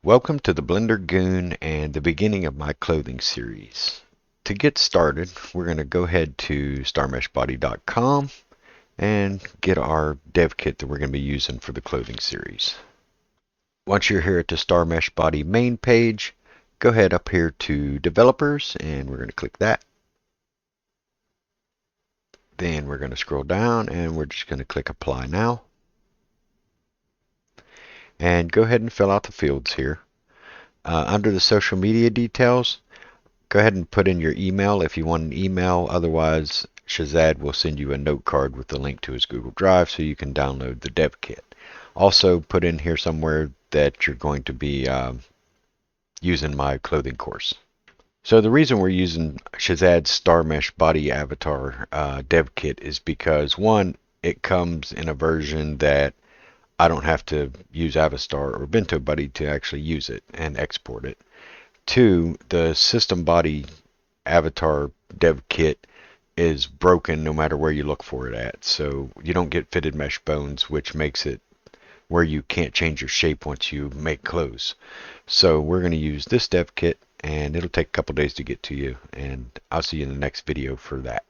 Welcome to the Blender Goon and the beginning of my clothing series. To get started, we're going to go ahead to starmeshbody.com and get our dev kit that we're going to be using for the clothing series. Once you're here at the Star Mesh Body main page, go ahead up here to Developers and we're going to click that. Then we're going to scroll down and we're just going to click Apply Now. And go ahead and fill out the fields here. Under the social media details, go ahead and put in your email if you want an email. Otherwise, Shazad will send you a note card with the link to his Google Drive so you can download the dev kit. Also, put in here somewhere that you're going to be using my clothing course. So the reason we're using Shazad's Star Mesh Body Avatar dev kit is because, one, it comes in a version that I don't have to use Avastar or Bento Buddy to actually use it and export it. Two, the system body avatar dev kit is broken no matter where you look for it at. So you don't get fitted mesh bones, which makes it where you can't change your shape once you make clothes. So we're going to use this dev kit and it'll take a couple days to get to you, and I'll see you in the next video for that.